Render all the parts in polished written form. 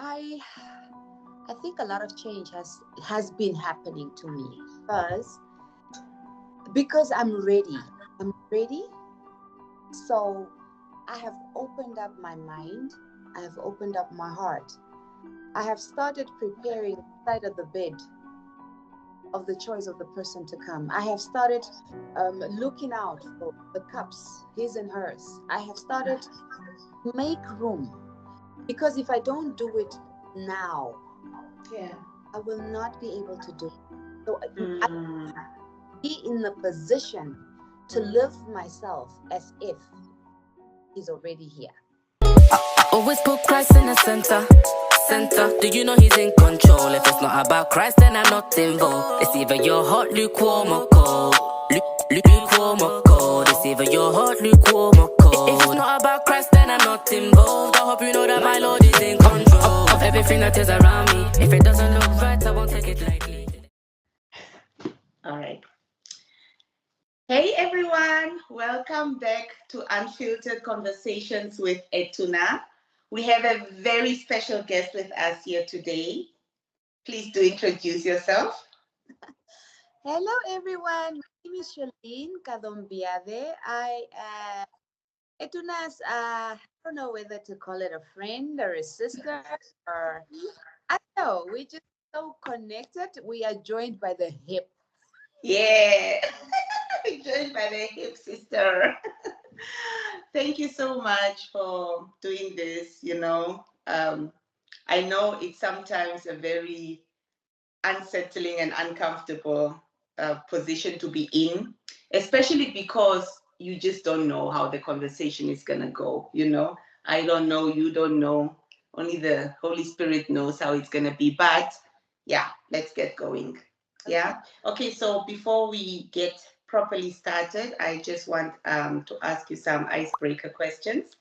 I I think a lot of change has been happening to me because I'm ready. I'm ready. So I have opened up my mind. I have opened up my heart. I have started preparing the side of the bed of the choice of the person to come. I have started looking out for the cups, his and hers. I have started to make room because if I don't do it now, Yeah. I will not be able to do it. So I Mm. be in the position to live myself as if he's already here. Always put Christ in the center. Center. Do you know he's in control? If it's not about Christ, then I'm not involved. It's either you're hot, lukewarm, or cold. Lukewarm or cold. It's either you're hot, lukewarm, or cold. If it's not about Christ, then I'm not involved. I hope you know that my Lord is in control of everything that is around me. If it doesn't look right, I won't take it lightly. All right. Hey everyone, welcome back to Unfiltered Conversations with Etuna. We have a very special guest with us here today. Please do introduce yourself. Hello, everyone. My name is Shalene Kadombiade. I am Etuna's, I don't know whether to call it a friend or a sister or I don't know. We just so connected. We are joined by the hip. Yeah, joined by the hip sister. Thank you so much for doing this. I know it's sometimes a very unsettling and uncomfortable position to be in, especially because you just don't know how the conversation is going to go. I don't know, you don't know. Only the Holy Spirit knows how it's going to be. But yeah, let's get going. Yeah. Okay, so before we get properly started, I just want to ask you some icebreaker questions.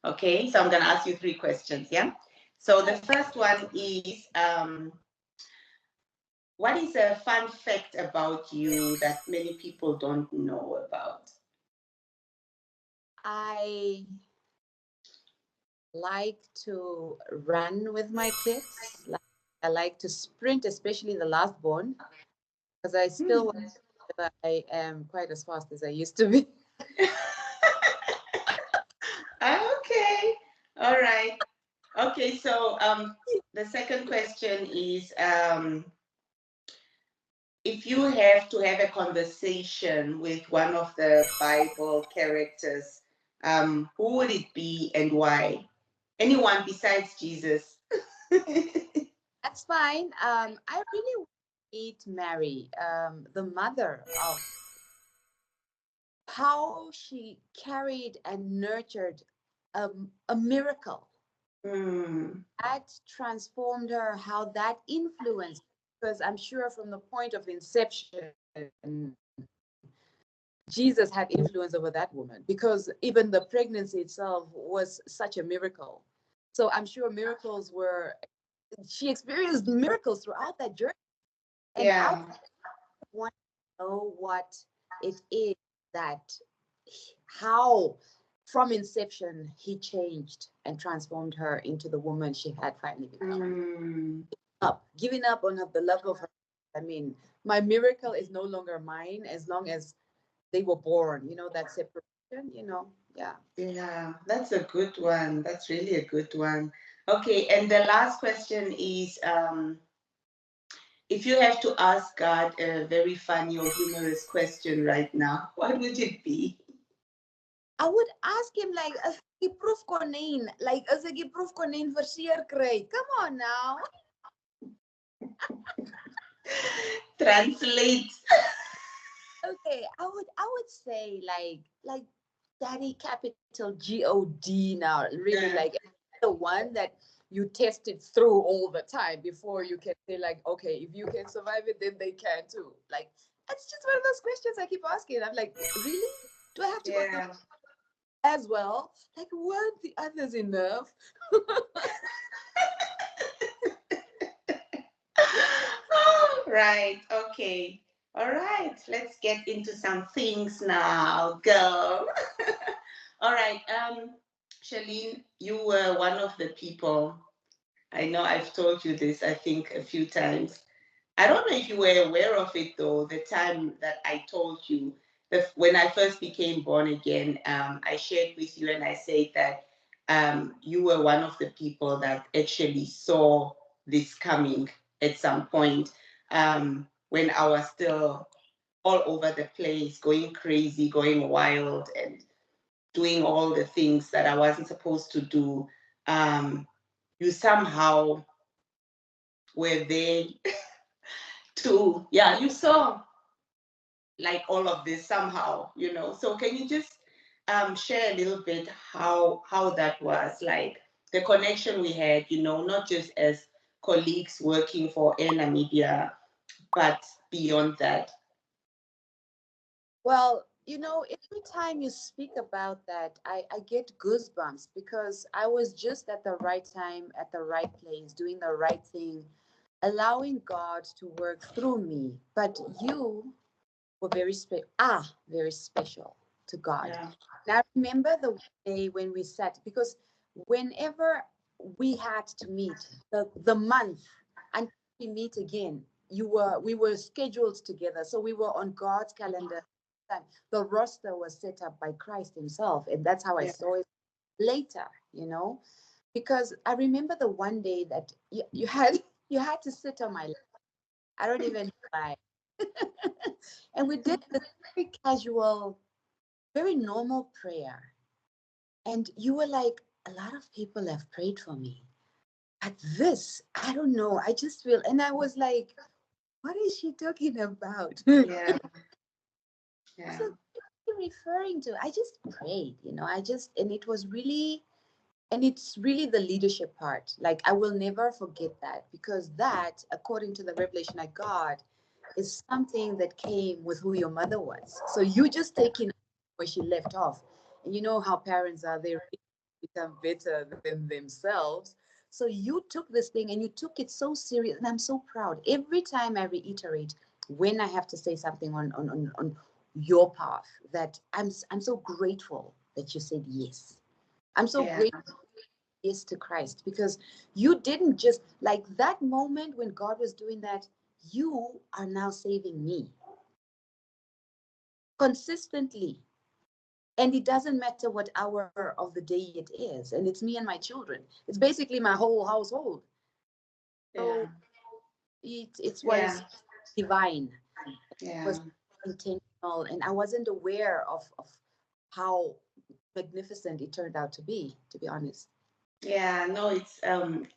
Okay, so I'm going to ask you 3 questions. Yeah. So the first one is what is a fun fact about you that many people don't know about? I like to run with my kids. I like to sprint, especially the last born, because I still I am quite as fast as I used to be. Okay. All right. Okay, so the second question is if you have to have a conversation with one of the Bible characters, who would it be and why? Anyone besides Jesus? That's fine. I really want to meet Mary, the mother of how she carried and nurtured a miracle Hmm. that transformed her, how that influenced, because I'm sure from the point of inception, Jesus had influence over that woman because even the pregnancy itself was such a miracle. So I'm sure miracles were, she experienced miracles throughout that journey. And I Yeah. want to know what it is that how from inception he changed and transformed her into the woman she had finally become. Hmm. Giving up on the love of her. I mean, my miracle is no longer mine as long as they were born. That separation. Yeah. Yeah, that's a good one. That's really a good one. Okay, and the last question is if you have to ask God a very funny or humorous question right now, what would it be? I would ask him like, as a proof konijn, like as a proof konijn verseer kry. Come on now. Translate. Okay, I would say like Daddy capital God now. Really like the one that you test it through all the time before you can say like, okay, if you can survive it, then they can too. Like it's just one of those questions I keep asking. I'm like, really? Do I have to go through Yeah. as well? Like, weren't the others enough? Right. Okay. All right. Let's get into some things now. Go. All right. Shalene, you were one of the people I know I've told you this, I think, a few times. I don't know if you were aware of it though, the time that I told you that when I first became born again, I shared with you and I said that you were one of the people that actually saw this coming at some point, when I was still all over the place, going crazy, going wild, and doing all the things that I wasn't supposed to do. You somehow were there to, yeah, you saw like all of this somehow, So can you just share a little bit how that was, like the connection we had, not just as colleagues working for Air Namibia, but beyond that? Well, every time you speak about that, I get goosebumps because I was just at the right time, at the right place, doing the right thing, allowing God to work through me. But you were very special to God. Yeah. Now, I remember the day when we sat, because whenever we had to meet, the month until we meet again, we were scheduled together. So we were on God's calendar. The roster was set up by Christ Himself. And that's how I Yeah. saw it later, because I remember the one day that you had you had to sit on my lap. I don't even know why. And we did this very casual, very normal prayer. And you were like, a lot of people have prayed for me. But this, I don't know. I just feel, and I was like, what is she talking about? Yeah. Yeah. So, what are you referring to? I just prayed, and it was really, and it's really the leadership part. Like, I will never forget that, because that, according to the revelation I got, is something that came with who your mother was. So you just taking where she left off. And you know how parents are, they really become better than themselves. So you took this thing and you took it so serious. And I'm so proud. Every time I reiterate when I have to say something on your path, that I'm so grateful that you said yes. I'm so Yeah. grateful yes to Christ, because you didn't just like that moment when God was doing that, you are now saving me consistently. And it doesn't matter what hour of the day it is. And it's me and my children. It's basically my whole household. Yeah. So it Yeah. was divine. It Yeah. was intentional. And I wasn't aware of how magnificent it turned out to be honest. Yeah, no, it's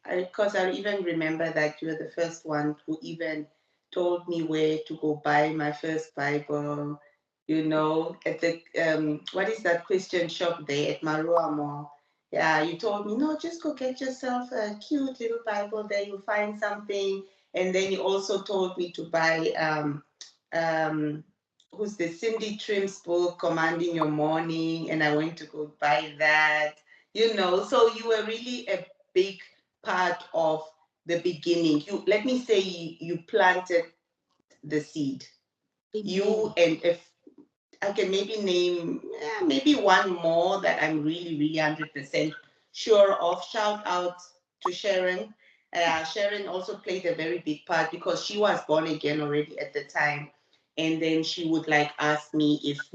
because I even remember that you were the first one who even told me where to go buy my first Bible, at the what is that Christian shop there at Marua Mall? Yeah, you told me, no, just go get yourself a cute little Bible there, you'll find something. And then you also told me to buy um who's the Cindy Trim's book, Commanding Your Morning, and I went to go buy that. So you were really a big part of the beginning. You let me say you planted the seed. You Amen. and if I can maybe name maybe one more that I'm really, really 100% sure of. Shout out to Sharon. Sharon also played a very big part because she was born again already at the time, and then she would like ask me if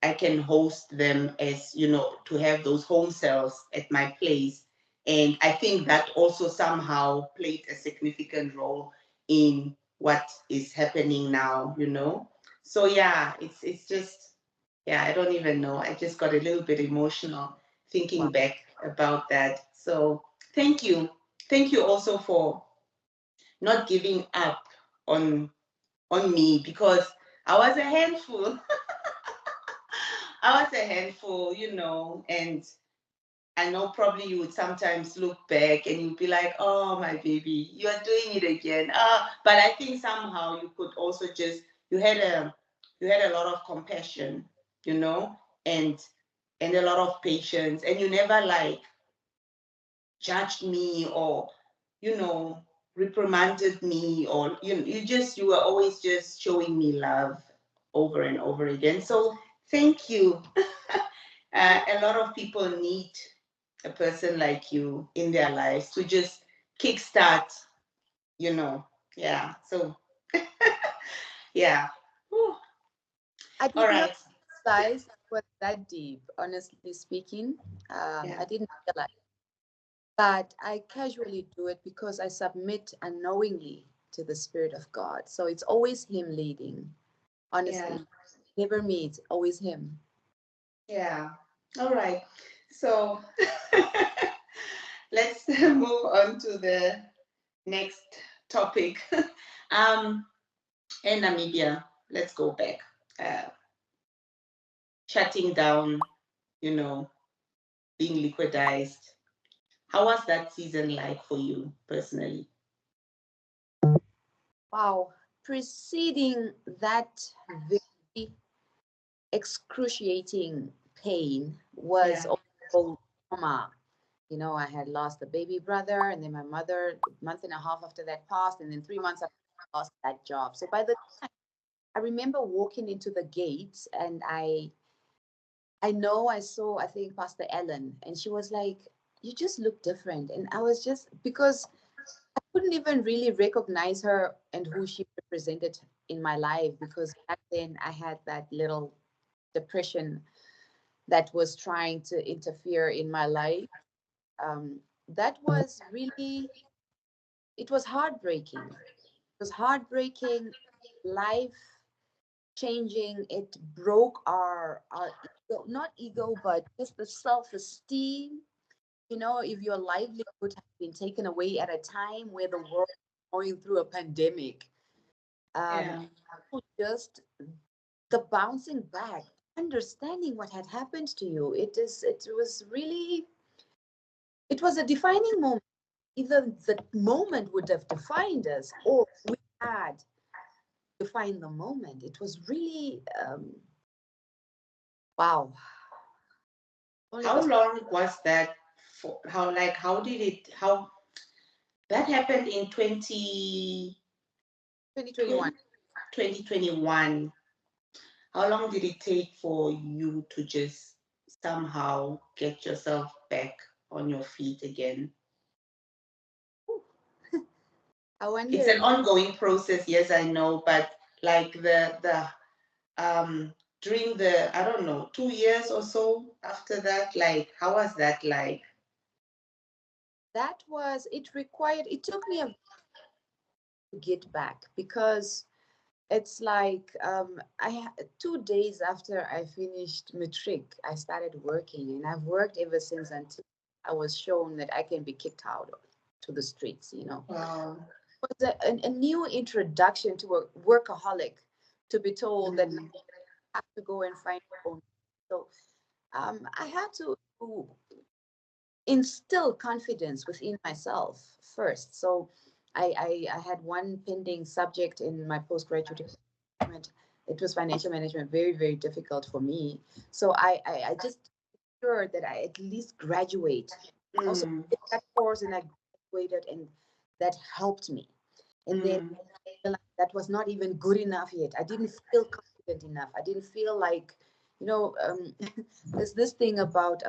I can host them, as to have those home cells at my place. And I think that also somehow played a significant role in what is happening now. So yeah, it's just, yeah, I don't even know. I just got a little bit emotional thinking Wow. back about that. So thank you. Thank you also for not giving up on me, because I was a handful. I was a handful, and I know probably you would sometimes look back and you'd be like, oh, my baby, you are doing it again. But I think somehow you could also just, you had a lot of compassion, you know, and and a lot of patience, and you never like judged me or, you know, reprimanded me, or you were always just showing me love over and over again. So thank you. A lot of people need a person like you in their lives to just kickstart, Yeah. So, yeah. Whew. I did All not right. realize it was that deep, honestly speaking. Yeah. I didn't realize, but I casually do it because I submit unknowingly to the Spirit of God. So it's always Him leading, Yeah. honestly. Never me, it's always Him. Yeah. All right. So let's move on to the next topic. um, in Namibia, let's go back. Uh, Shutting down, you know, being liquidized. How was that season like for you personally? Wow. Preceding that very excruciating pain was Yeah. also trauma. You know, I had lost a baby brother, and then my mother, a month and a half after that passed, and then 3 months after I lost that job. So by the time I remember walking into the gates, and I know I saw, I think, Pastor Ellen, and she was like, "You just look different." And I was just, because I couldn't even really recognize her and who she represented in my life, because back then I had that little depression that was trying to interfere in my life. That was really, it was heartbreaking. It was heartbreaking, life changing. It broke our ego, not ego, but just the self-esteem. You know, if your livelihood has been taken away at a time where the world is going through a pandemic, um, Yeah. just the bouncing back, understanding what had happened to you. It was really, it was a defining moment. Either the moment would have defined us, or we had defined the moment. It was really, wow. Only How God. long was that for? How did it, how that happened in 2021. 2021? How long did it take for you to just somehow get yourself back on your feet again? I It's an wonder. ongoing process, yes, I know, but like the during the, I don't know, 2 years or so after that, like how was that like? That was, it required, it took me a to get back, because it's like, 2 days after I finished matric, I started working, and I've worked ever since, until I was shown that I can be kicked out to the streets. Wow. It was a new introduction to a workaholic, to be told that Mm, I have to go and find my own. So I had to instill confidence within myself first. So I had one pending subject in my postgraduate management. It was financial management, very, very difficult for me. So I just sure that I at least graduate. Also mm, did that course, and I graduated, and that helped me. And then mm, that was not even good enough yet. I didn't feel confident enough. I didn't feel like, there's this thing about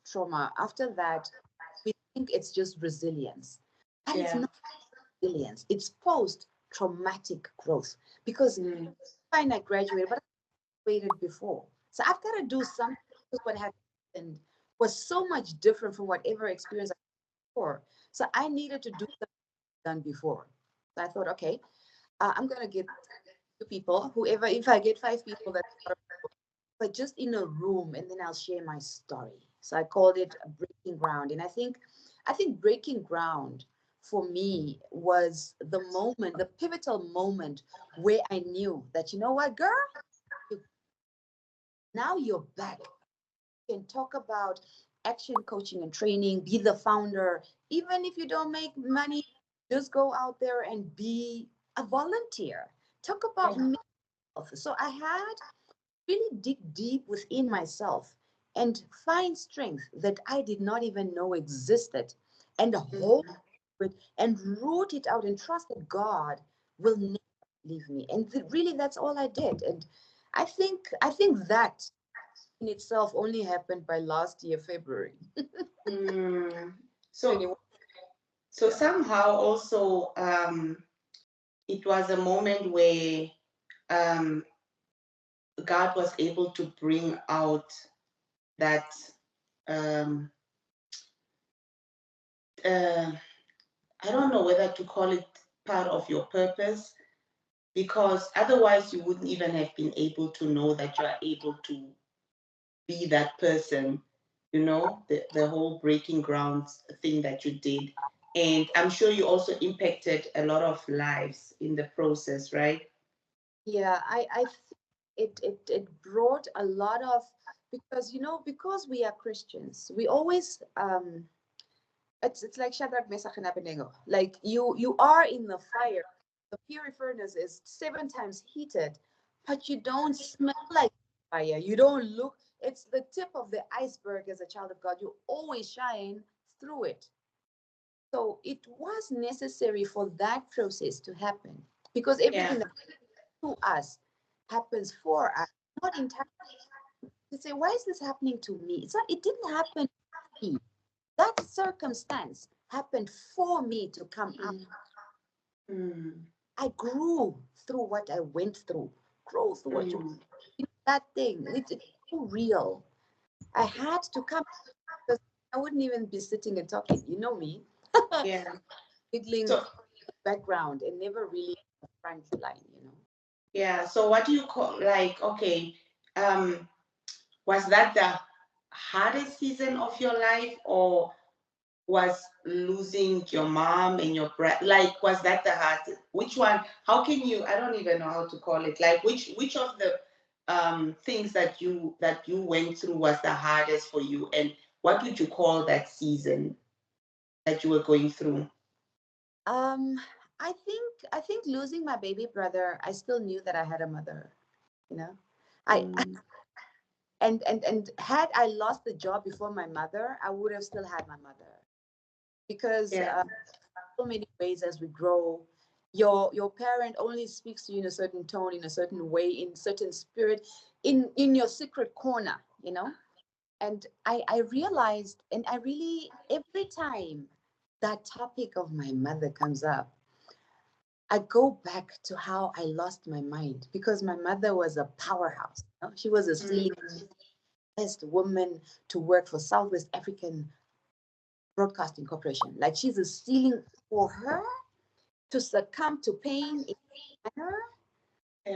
trauma. After that, we think it's just resilience, but it's yeah. not resilience. It's post-traumatic growth, because Mm, fine, I graduated, but I graduated before, so I've got to do something, because what had happened was so much different from whatever experience I had before. So I needed to do something done before. So I thought, okay, I'm gonna get two people, whoever. If I get five people, that, but just in a room, and then I'll share my story. So I called it a breaking ground, and I think breaking ground for me was the moment, the pivotal moment, where I knew that, you know what, girl, you, now you're back. You can talk about action coaching and training, be the founder, even if you don't make money, just go out there and be a volunteer. Talk about yeah. mental health. So I had really dig deep within myself and find strength that I did not even know existed, and hold Mm, it and root it out, and trust that God will never leave me. And really, that's all I did. And I think that in itself only happened by last year, February. So 21. so Yeah. somehow also it was a moment where God was able to bring out that um, uh, I don't know whether to call it part of your purpose, because otherwise you wouldn't even have been able to know that you are able to be that person, the whole breaking grounds thing that you did. And I'm sure you also impacted a lot of lives in the process, right? Yeah, I think it brought a lot of, because because we are Christians, we always it's like Shadrach, Meshach, and Abednego. Like you are in the fire. The fiery furnace is 7 times heated, but you don't smell like fire. You don't look. It's the tip of the iceberg as a child of God. You always shine through it. So it was necessary for that process to happen, because Yeah. everything that to us happens for us, not entirely. You say, why is this happening to me? It's not. It didn't happen to me. That circumstance happened for me to come up. Mm. I grew through what I went through. Grow through what Mm. that thing. It's so real. I had to come, because I wouldn't even be sitting and talking. You know me, Yeah. fiddling So background and never really front line. yeah. So what do you call, like, okay, um, was that the hardest season of your life, or was losing your mom and your brother, like, was that the hardest? Which one? How can you, I don't even know how to call it, like, which of the things that you went through was the hardest for you, and what would you call that season that you were going through? Um, I think losing my baby brother, I still knew that I had a mother. You know, I Mm. and had I lost the job before my mother, I would have still had my mother, because Yeah. so many ways as we grow, your parent only speaks to you in a certain tone, in a certain way, in certain spirit, in your secret corner. And I realized, and I really, every time that topic of my mother comes up, I go back to how I lost my mind, because my mother was a powerhouse. She was a stealing Mm. best woman to work for Southwest African Broadcasting Corporation. Like, she's a stealing, for her to succumb to pain in manner,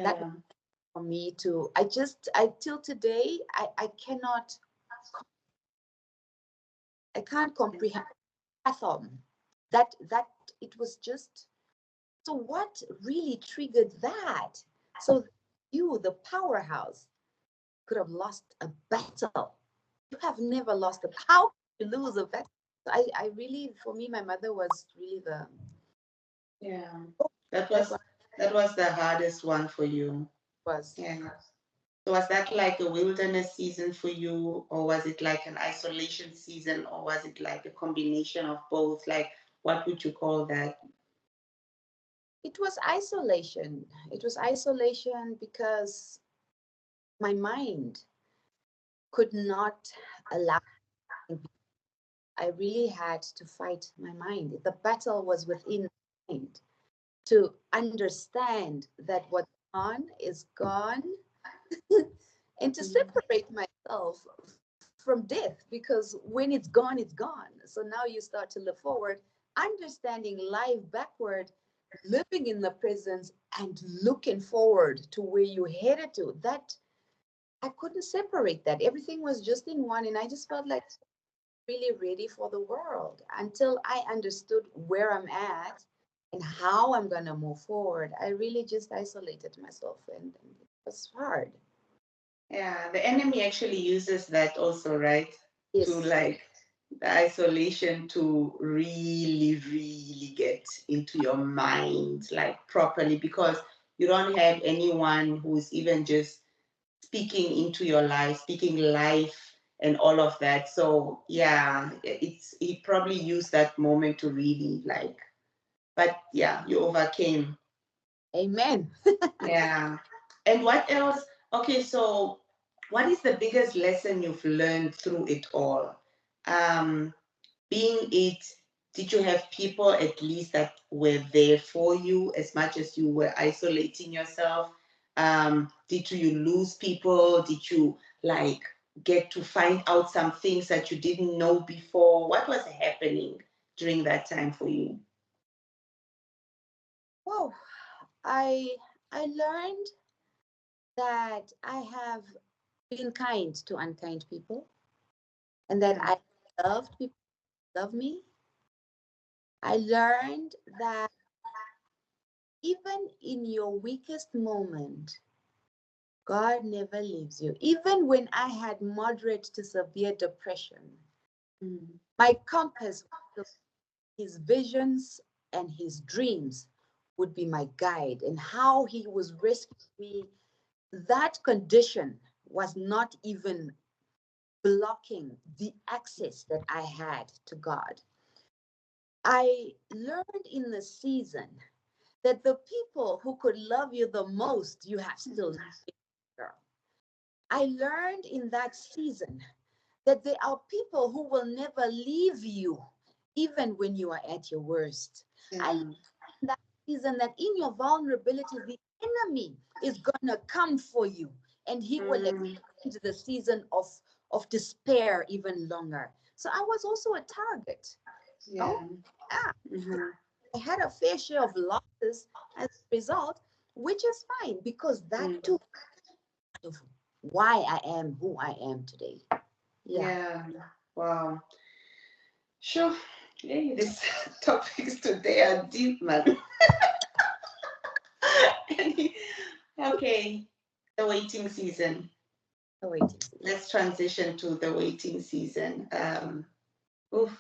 that was Yeah. for me to, I till today, I can't comprehend, fathom that it was just. So what really triggered that? So you, the powerhouse, could have lost a battle. You have never lost a, how can you lose a battle? So I really, for me, my mother was really the, Yeah. That that was that was the hardest one for you. was. Yeah. So was that like a wilderness season for you, or was it like an isolation season, or was it like a combination of both? Like, what would you call that? It was isolation. It was isolation because my mind could not allow. I really had to fight my mind. The battle was within my mind, to understand that what's gone is gone, and to Mm. separate myself from death, because when it's gone, it's gone. So now you start to look forward, understanding life backward, living in the presence, and looking forward to where you headed to. That I couldn't separate that. Everything was just in one, and I just felt like really ready for the world until I understood where I'm at and how I'm gonna move forward. I really just isolated myself, and it was hard. Yeah, the enemy actually uses that also, right? To Yes. like the isolation to really, really get into your mind, like properly, because you don't have anyone who's even just speaking into your life, speaking life and all of that. So yeah, he probably used that moment to really like, but yeah, you overcame. Amen. Yeah. And what else? Okay, so what is the biggest lesson you've learned through it all? Being it, did you have people at least that were there for you as much as you were isolating yourself? Did you lose people? Did you like get to find out some things that you didn't know before? What was happening during that time for you? Whoa, I learned that I have been kind to unkind people, and that I loved people who love me. I learned that even in your weakest moment, God never leaves you. Even when I had moderate to severe depression, my compass, his visions and his dreams would be my guide, and how he was rescuing me. That condition was not even blocking the access that I had to God. I learned in the season that the people who could love you the most, you have still not, girl. I learned in that season that there are people who will never leave you, even when you are at your worst. I learned in that season that in your vulnerability, the enemy is going to come for you, and he will extend the season of despair even longer. So I was also a target. Yeah. Ah, I had a fair share of losses as a result, which is fine, because that too of why I am who I am today. Yeah. Wow. Sure. Hey, these topics today are deep, man. Okay. The waiting season. The waiting season. Let's transition to the waiting season. Oof,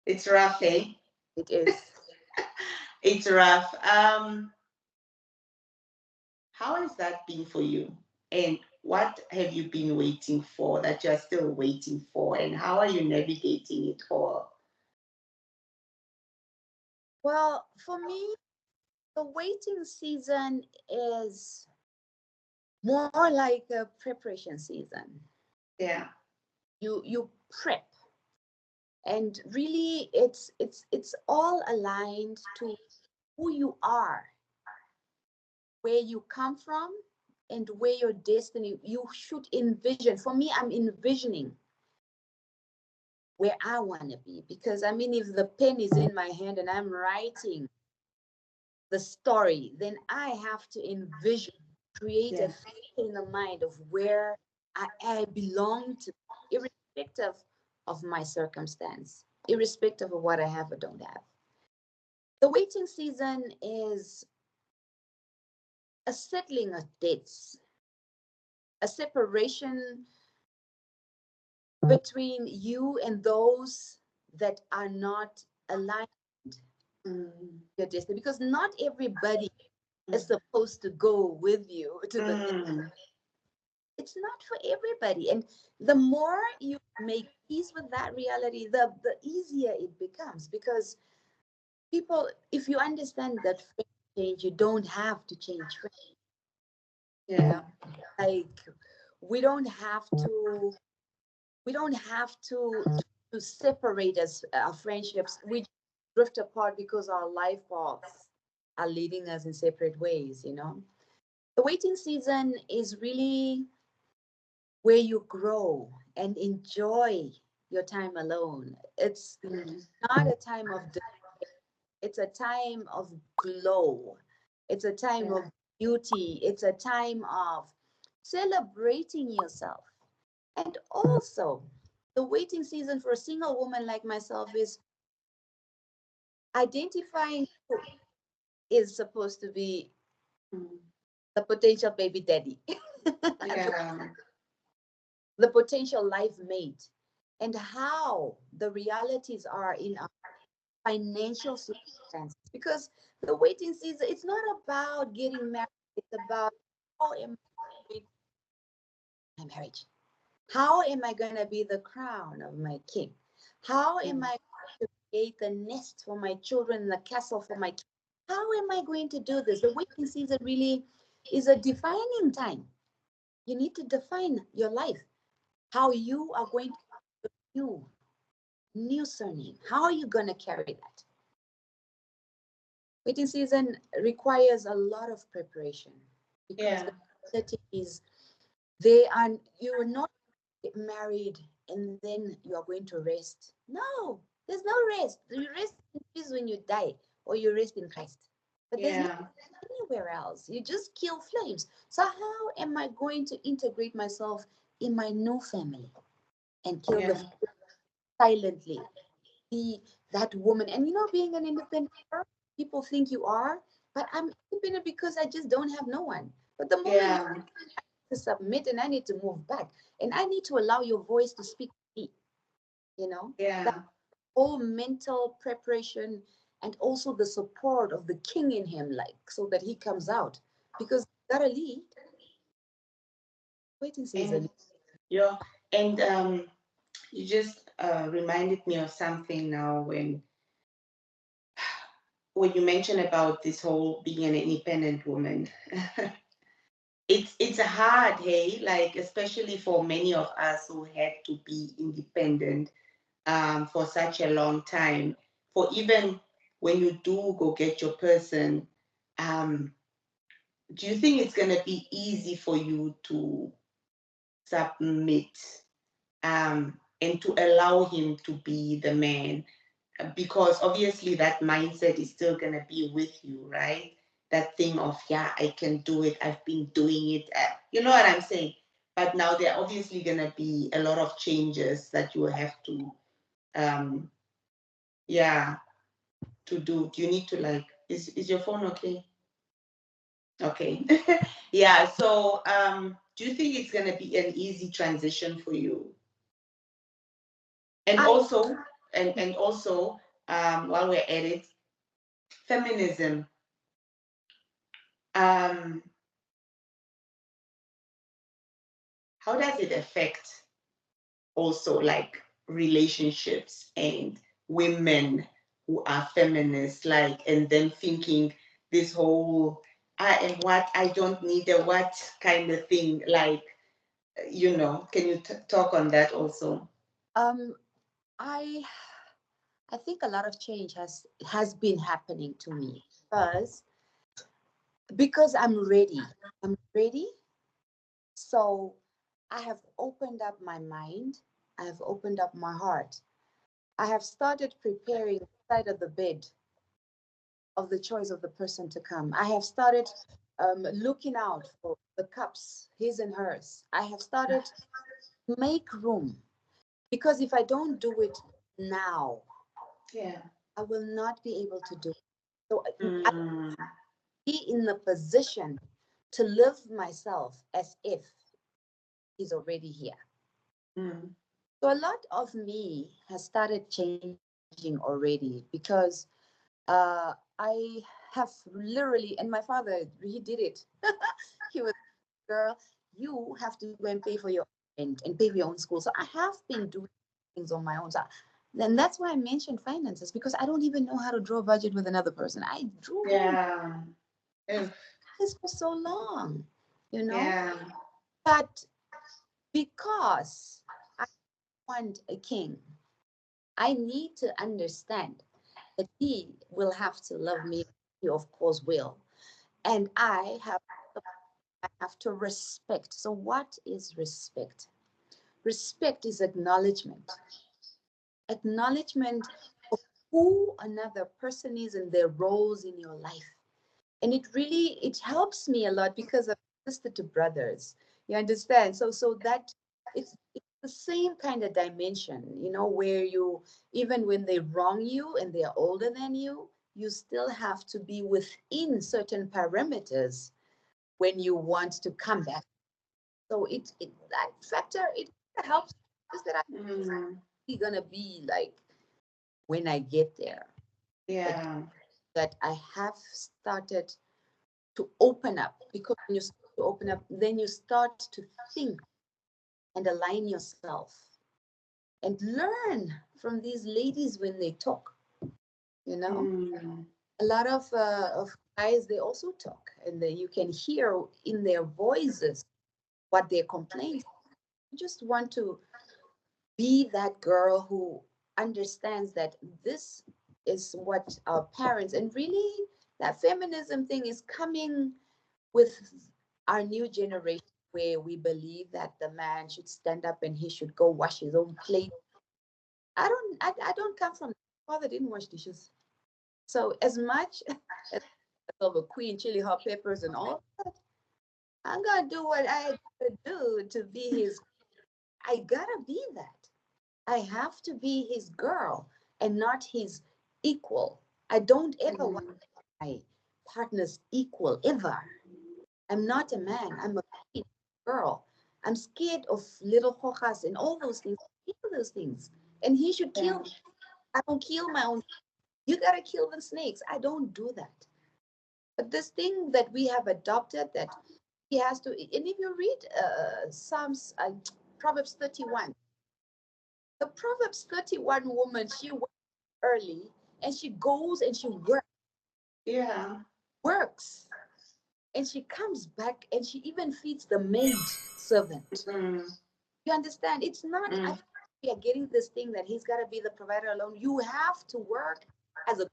it's rough, eh? It is. It's rough. How has that been for you? And what have you been waiting for that you're still waiting for? And how are you navigating it all? Well, for me, the waiting season is more like a preparation season. Yeah. You prep, and really it's all aligned to who you are, where you come from, and where your destiny you should envision. For me, I'm envisioning where I want to be, because I mean, if the pen is in my hand and I'm writing the story, then I have to envision, create a picture in the mind of where I belong to, irrespective of my circumstance, irrespective of what I have or don't have. The waiting season is a settling of debts, a separation between you and those that are not aligned your destiny, because not everybody is supposed to go with you to the it's not for everybody. And the more you make peace with that reality, the easier it becomes, because people, if you understand that friends change, you don't have to change friends. Yeah. Like, we don't have to to separate as our friendships. We drift apart because our life paths are leading us in separate ways, you know. The waiting season is really where you grow and enjoy your time alone. It's not a time of it's a time of glow. It's a time of beauty. It's a time of celebrating yourself. And also, the waiting season for a single woman like myself is identifying who is supposed to be the potential baby daddy, Yeah. the potential life mate, and how the realities are in our financial circumstances. Because the waiting season, it's not about getting married, it's about how am I going my marriage? How am I going to be the crown of my king? How am I going to create the nest for my children, the castle for my kids? How am I going to do this? The waiting season really is a defining time. You need to define your life, how you are going to new surname. How are you going to carry that? Waiting season requires a lot of preparation because Yeah. the reality is they are you're not married and then you are going to rest. No, there's no rest. You rest is when you die or you rest in Christ. But there's no Yeah. anywhere else. You just kill flames. So how am I going to integrate myself in my new family and kill the Yeah. flames silently? Be that woman. And being an independent girl, people think you are, but I'm independent because I just don't have no one. But the moment Yeah. to submit and I need to move back and I need to allow your voice to speak to me, that Yeah. whole mental preparation and also the support of the king in him, like so that he comes out because you gotta lead. Waiting And season. yeah, and you just reminded me of something now when you mentioned about this whole being an independent woman. It's hard, hey, like especially for many of us who had to be independent for such a long time. For even when you do go get your person, um, do you think it's gonna be easy for you to submit and to allow him to be the man? Because obviously that mindset is still going to be with you, right? That thing of, yeah, I can do it, I've been doing it, you know what I'm saying? But now there are obviously going to be a lot of changes that you will have to um yeah, to do. Do you need to, like, is your phone okay? Okay. Yeah, so do you think it's going to be an easy transition for you? And I also, and also, while we're at it, feminism, um how does it affect also like relationships and women who are feminists, like, and then thinking this whole I am what, I don't need a what kind of thing, like, can you talk on that also? um I I think a lot of change has been happening to me because I'm ready. I'm ready. So I have opened up my mind. I have opened up my heart. I have started preparing the side of the bed of the choice of the person to come. I have started looking out for the cups, his and hers. I have started to make room because if I don't do it now, Yeah. I will not be able to do it. So I Mm, be in the position to live myself as if he's already here. mm, So a lot of me has started changing already because I have literally, and my father, he did it. He was, girl, you have to go and pay for your rent and pay for your own school. So I have been doing things on my own. So then that's why I mentioned finances because I don't even know how to draw a budget with another person. I drew him yeah. Ugh, this for so long, you know. yeah. But because I want a king, I need to understand that he will have to love me. He of course will, and I have to respect. So what is respect? Respect is acknowledgement of who another person is and their roles in your life. And it helps me a lot because I'm sister to brothers. You understand? So that it's the same kind of dimension, where you, even when they wrong you and they're older than you still have to be within certain parameters when you want to come back. So it that factor, it helps. Just that Mm, I'm gonna be like when I get there, but yeah. that I have started to open up, because when you start to open up, then you start to think and align yourself and learn from these ladies when they talk. You know, Mm, a lot of guys, they also talk, and then you can hear in their voices what their complaints. I just want to be that girl who understands that this is what our parents, and really that feminism thing is coming with our new generation, where we believe that the man should stand up and he should go wash his own plate. I don't come from, my father didn't wash dishes. So as much as of a queen, chili hot peppers and all that, I'm gonna do what I gotta do to be his. I gotta be that. I have to be his girl and not his equal. I don't ever want my partner's equal ever. I'm not a man. I'm a queen, girl. I'm scared of little hojas and all those things. Kill those things, and he should kill me. I don't kill my own. You gotta kill the snakes. I don't do that. But this thing that we have adopted, that he has to, and if you read Psalms, Proverbs 31, the Proverbs 31 woman, she works early and she goes and she Yeah. works and she comes back and she even feeds the maid servant. Mm. You understand? It's not, I think we are getting this thing that he's got to be the provider alone. You have to work as a,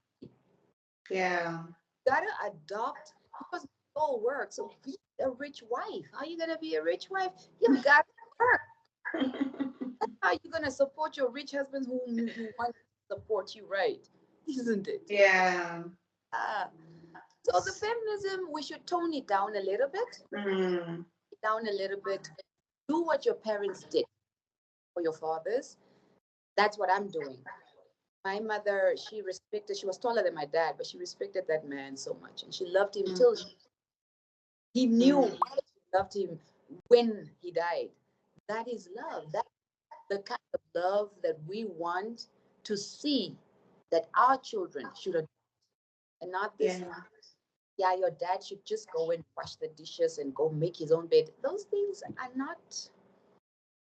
Yeah. got to adopt, because it all works. So be a rich wife. How are you going to be a rich wife? You got to work. How are you going to support your rich husband who wants to support you, right? Isn't it? Yeah. So the feminism, we should tone it down a little bit. Mm. Down a little bit. Do what your parents did for your fathers. That's what I'm doing. My mother, she was taller than my dad, but she respected that man so much. And she loved him till he knew she loved him when he died. That is love. That's the kind of love that we want to see, that our children should adopt. And not this, yeah, your dad should just go and wash the dishes and go make his own bed. Those things are not,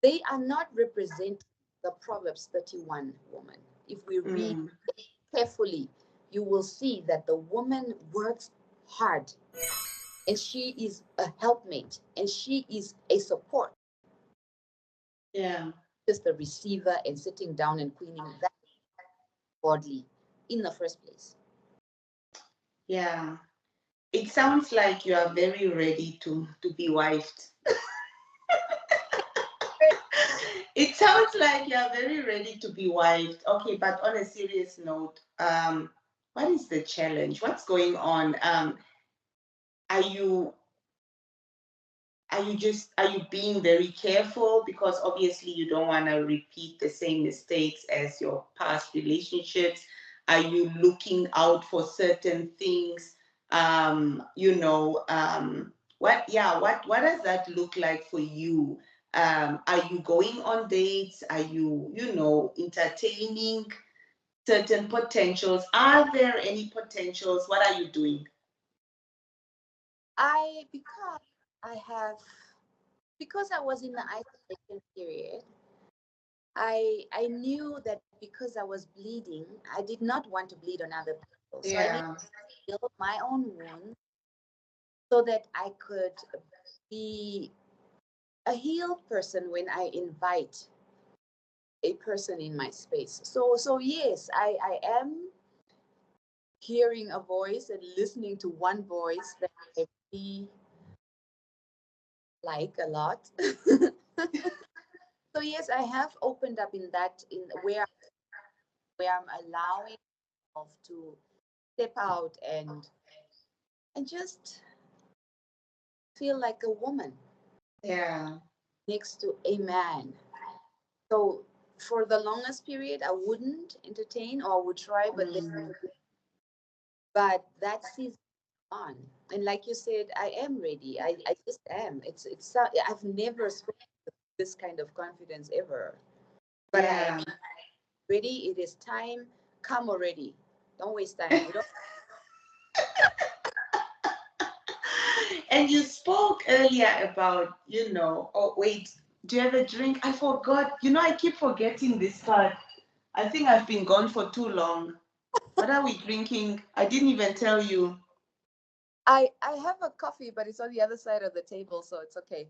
they are not representing the Proverbs 31 woman. If we read carefully, you will see that the woman works hard and she is a helpmate and she is a support. Yeah. Just a receiver and sitting down and cleaning that godly in the first place. Yeah. It sounds like you are very ready to be wifed. It sounds like you are very ready to be wifed. Okay, but on a serious note, what is the challenge? What's going on? Are you being very careful, because obviously you don't want to repeat the same mistakes as your past relationships? Are you looking out for certain things? What does that look like for you? Are you going on dates? Are you entertaining certain potentials? Are there any potentials? What are you doing? Because I was in the isolation period, I knew that because I was bleeding, I did not want to bleed on other people. So I needed to heal my own wound so that I could be a healed person when I invite a person in my space. So yes, I am hearing a voice and listening to one voice that I really like a lot. So yes, I have opened up in that, in where I'm allowing myself to step out and just feel like a woman next to a man. So for the longest period, I wouldn't entertain, or I would try, but that season on. And like you said, I am ready. I just am. I've never spoken with this kind of confidence ever. But I am ready. It is time. Come already. Don't waste time. You don't. And you spoke earlier about, oh, wait, do you have a drink? I forgot. I keep forgetting this part. I think I've been gone for too long. What are we drinking? I didn't even tell you. I have a coffee, but it's on the other side of the table, so it's okay.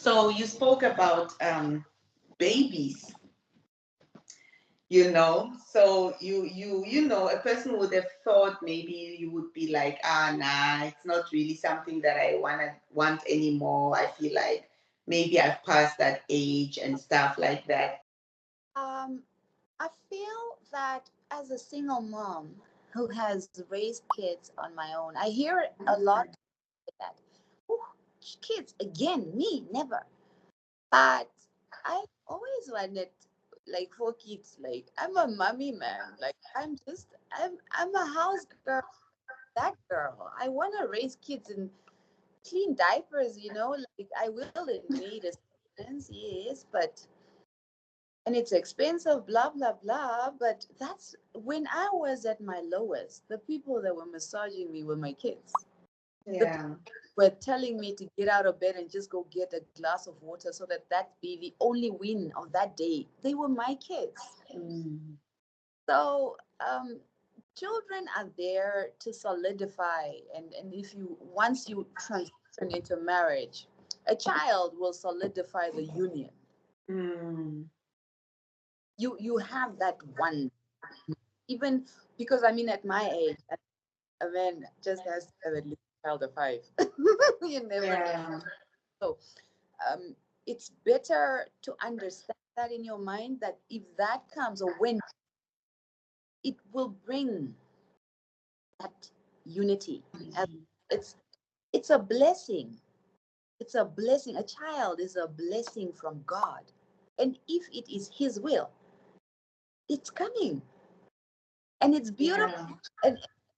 So you spoke about babies, you know. So you know, a person would have thought maybe you would be like, nah, it's not really something that I want anymore. I feel like maybe I've passed that age and stuff like that. I feel that as a single mom who has raised kids on my own, I hear a lot of that. "Ooh, kids again, me never." But I always wanted like 4 kids. Like I'm a mommy, man. Like I'm a house girl. That girl. I want to raise kids and clean diapers. Like I will. It made a sense, yes, but and it's expensive, blah blah blah. But that's when I was at my lowest. The people that were massaging me were my kids. The Yeah. were telling me to get out of bed and just go get a glass of water so that be the only win of that day. They were my kids. Mm. So children are there to solidify, and if you once you transition into marriage, a child will solidify the union. Mm. You have that one, even because I mean at my age, a man just has to have at least a child of 5. You never know. Yeah. So um, it's better to understand that in your mind that if that comes or when it will bring that unity. As Mm. it's it's a blessing. It's a blessing. A child is a blessing from God, and if it is His will, it's coming, and it's beautiful. Yeah. And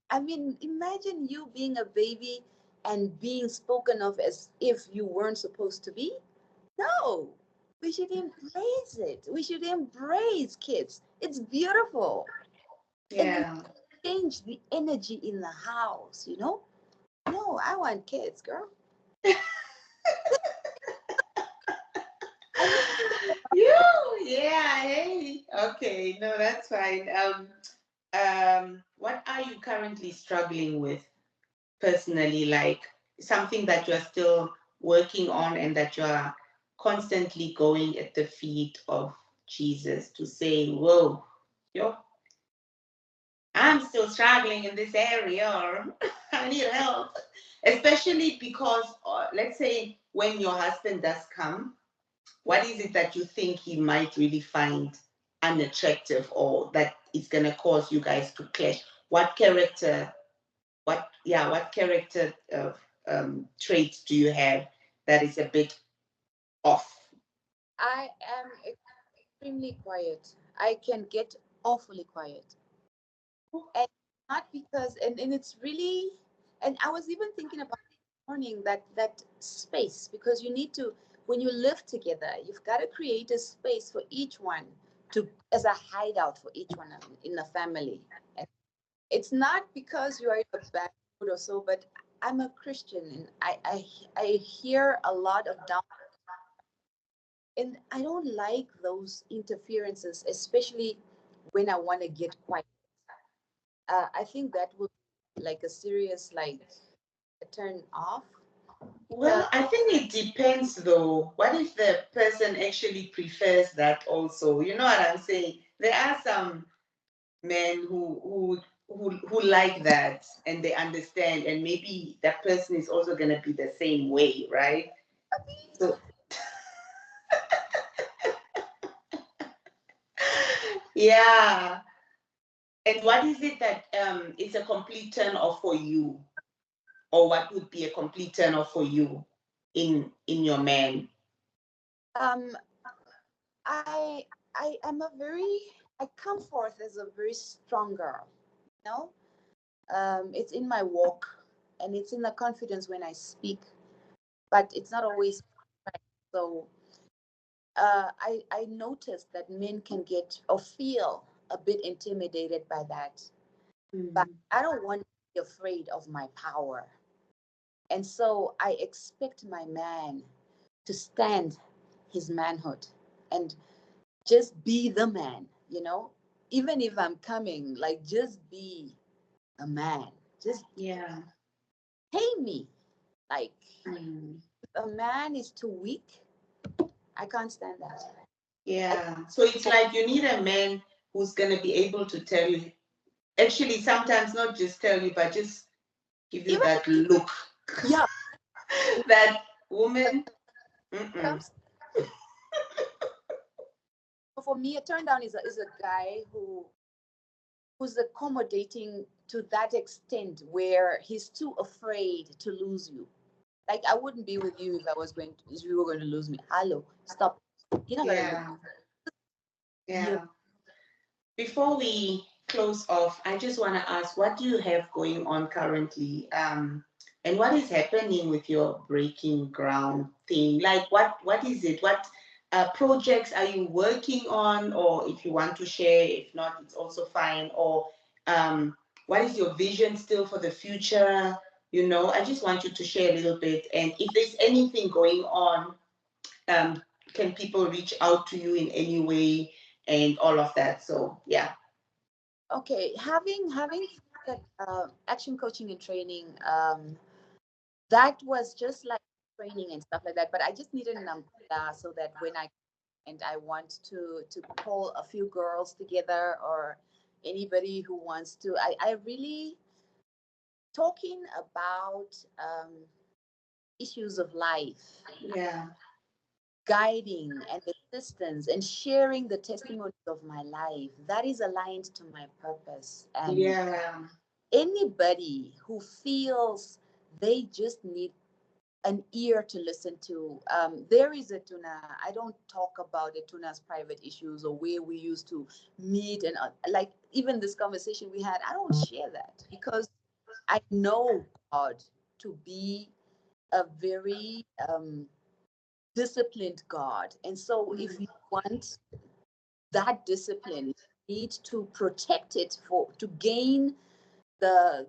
I mean, imagine you being a baby and being spoken of as if you weren't supposed to be. No, we should embrace it. We should embrace kids. It's beautiful. And it Yeah. change the energy in the house. No, I want kids, girl. I mean, You, yeah, hey. Okay, no, that's fine. What are you currently struggling with personally? Like something that you're still working on and that you're constantly going at the feet of Jesus to say, whoa, yo, I'm still struggling in this area, or I need help. Especially because, let's say, when your husband does come, what is it that you think he might really find unattractive or that it's going to cause you guys to clash? What character, what character traits do you have that is a bit off? I am extremely quiet. I can get awfully quiet. And not because, and it's really, and I was even thinking about this morning that space, because you need to, when you live together, you've got to create a space for each one to, as a hideout for each one in the family. And it's not because you are in a bad mood or so, but I'm a Christian and I hear a lot of down, and I don't like those interferences, especially when I want to get quiet. I think that would be like a serious like a turn off. Uh, Well, I think it depends though. What if the person actually prefers that also? You know what I'm saying? There are some men who like that and they understand, and maybe that person is also gonna be the same way, right? So yeah. And what is it that is a complete turn off for you, or what would be a complete turn off for you in your man? um, I I am a very I come forth as a very strong girl. You know, it's in my walk, and it's in the confidence when I speak, but it's not always right. So I noticed that men can get or feel a bit intimidated by that, but Mm. I don't want to be afraid of my power. And so I expect my man to stand his manhood and just be the man. Even if I'm coming, like just be a man. Just Yeah. pay me. Like Mm. if a man is too weak, I can't stand that. Yeah. So it's like you need a man who's going to be able to tell you, actually, sometimes not just tell you, but just give you Even that look. yeah, That woman. Mm-mm. comes for me. A turn down is a guy who's accommodating to that extent where he's too afraid to lose you. Like I wouldn't be with you if you were going to lose me. Hello, stop. You're not gonna lose. Yeah. You. Yeah. Before we close off, I just want to ask, what do you have going on currently? And what is happening with your breaking ground thing? Like, what is it? What projects are you working on? Or if you want to share, if not, it's also fine. Or what is your vision still for the future? You know, I just want you to share a little bit. And if there's anything going on, um, can people reach out to you in any way and all of that? So yeah. Okay, having that action coaching and training, that was just like training and stuff like that. But I just needed an umbrella so that when I want to pull a few girls together or anybody who wants to, I really talking about issues of life, Yeah. guiding and assistance and sharing the testimonies of my life. That is aligned to my purpose. And Yeah. anybody who feels they just need an ear to listen to. There is a tuna. I don't talk about the tuna's private issues or where we used to meet and like even this conversation we had. I don't share that because I know God to be a very disciplined God, and so if Mm. you want that discipline, you need to protect it for to gain the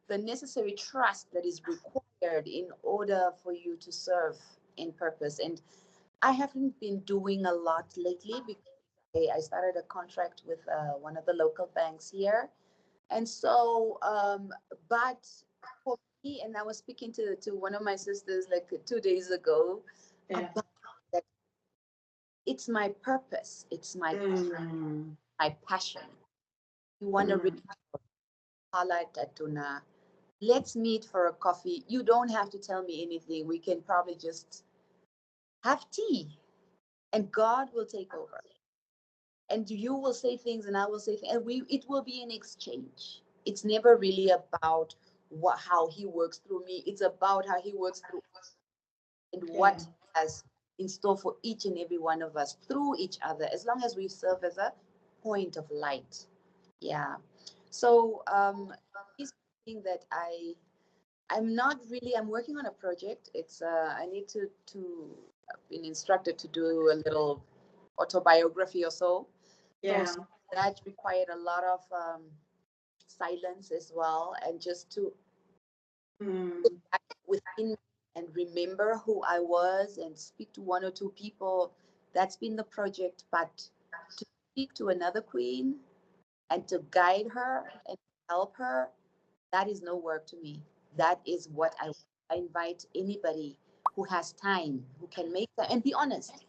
the necessary trust that is required in order for you to serve in purpose. And I haven't been doing a lot lately because I started a contract with one of the local banks here. And so, but for me, and I was speaking to one of my sisters like 2 days ago Yeah. about that it's my purpose, it's Mm. my passion. You want to Mm. reach highlight at Tuna, let's meet for a coffee. You don't have to tell me anything. We can probably just have tea and God will take over. And you will say things and I will say things. And it will be an exchange. It's never really about how he works through me. It's about how he works through and Yeah. what he has in store for each and every one of us through each other, as long as we serve as a point of light. Yeah. So is something that I'm not really. I'm working on a project. It's I need to I've been instructed to do a little autobiography or so. So Yeah. that required a lot of silence as well, and just to look Mm. back within and remember who I was and speak to one or two people. That's been the project. But to speak to another queen and to guide her and help her, that is no work to me. That is what I invite anybody who has time, who can make that and be honest.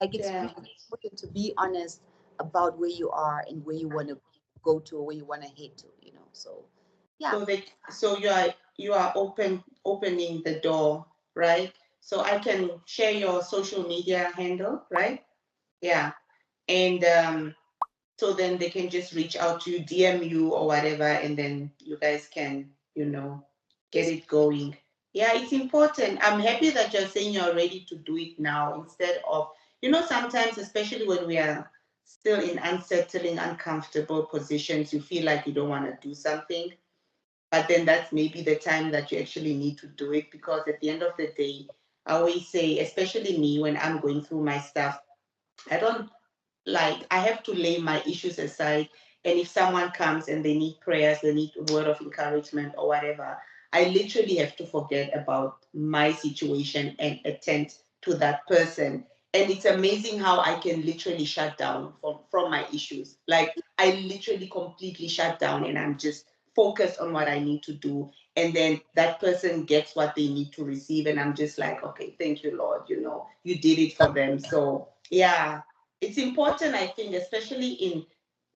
Like it's Yeah. really important to be honest about where you are and where you want to go to or where you want to head to, you know. So yeah. So you are opening the door, right? So I can share your social media handle, right? Yeah. And so then they can just reach out to you, DM you or whatever, and then you guys can, get it going. Yeah, it's important. I'm happy that you're saying you're ready to do it now instead of, sometimes, especially when we are still in unsettling, uncomfortable positions, you feel like you don't want to do something. But then that's maybe the time that you actually need to do it because at the end of the day, I always say, especially me, when I'm going through my stuff, I don't I have to lay my issues aside. And if someone comes and they need prayers, they need a word of encouragement or whatever, I literally have to forget about my situation and attend to that person. And it's amazing how I can literally shut down from my issues. Like I literally completely shut down and I'm just focused on what I need to do. and then that person gets what they need to receive, and I'm just like, okay, thank you, Lord, you did it for them. So yeah, it's important, I think, especially in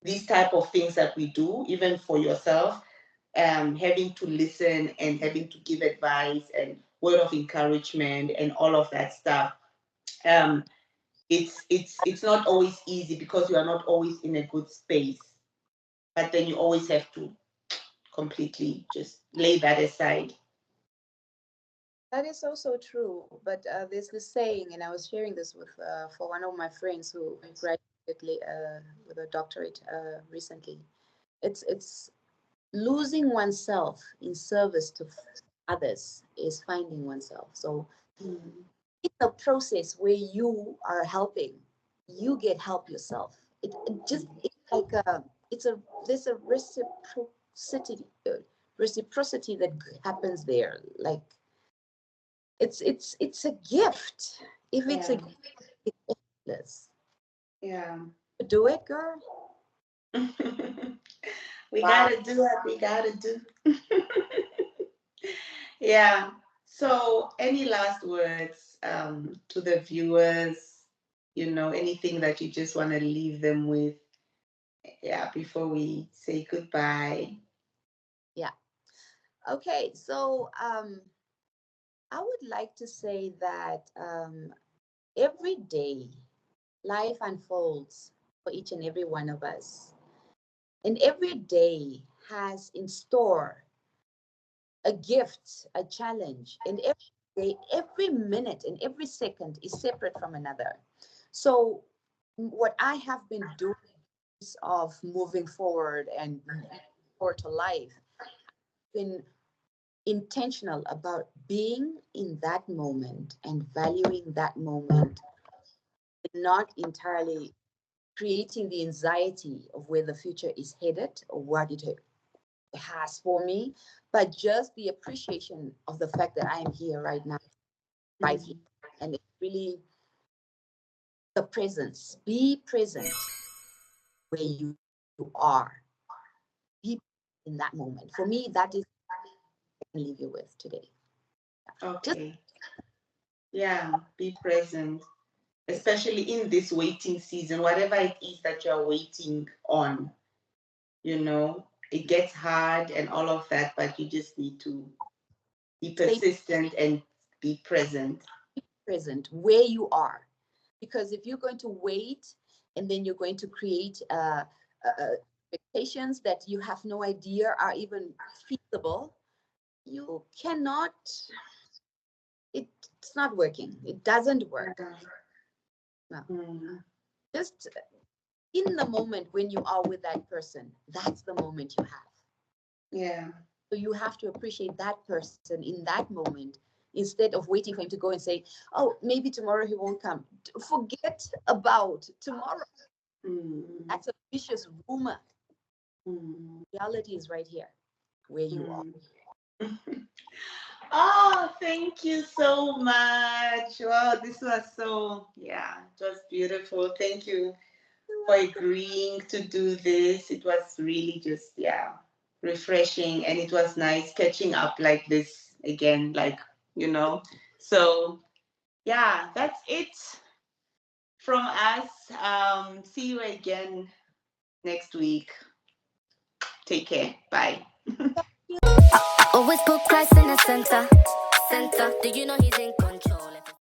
these type of things that we do, even for yourself, having to listen and having to give advice and word of encouragement and all of that stuff. It's not always easy because you are not always in a good space, but then you always have to completely just lay that aside. That is also true. But there's this saying, and I was sharing this with for one of my friends who graduated with a doctorate recently. It's losing oneself in service to others is finding oneself. So in the process where you are helping, you get help yourself. It's like there's a reciprocity that happens there. Like it's a gift. If it's a gift, it's effortless. Yeah. Do it, girl. We Wow. gotta do what we gotta do. Yeah. So, any last words to the viewers? Anything that you just want to leave them with? Yeah, before we say goodbye. Yeah. Okay. So I would like to say that every day life unfolds for each and every one of us. And every day has in store a gift, a challenge. And every day, every minute, and every second is separate from another. So, what I have been doing is of moving forward and forward to life, been intentional about being in that moment and valuing that moment, not entirely creating the anxiety of where the future is headed or what it has for me, but just the appreciation of the fact that I am here right now, right here. And it's really the presence. Be present where you are. Be in that moment. For me, that is what I can leave you with today. Okay. Yeah, be present, especially in this waiting season, whatever it is that you're waiting on. It gets hard and all of that, but you just need to be persistent and be present. Be present where you are. Because if you're going to wait and then you're going to create expectations that you have no idea are even feasible, you cannot, it's not working. It doesn't work. No. Just in the moment when you are with that person, that's the moment you have. Yeah. So you have to appreciate that person in that moment instead of waiting for him to go and say, oh, maybe tomorrow he won't come. Forget about tomorrow. That's a vicious rumor. Reality is right here where you are. Oh, thank you so much. Wow, this was it was beautiful. Thank you for agreeing to do this. It was really just, refreshing, and it was nice catching up like this again, So, that's it from us. See you again next week. Take care. Bye. Always put Christ in the center. Do you know he's in control?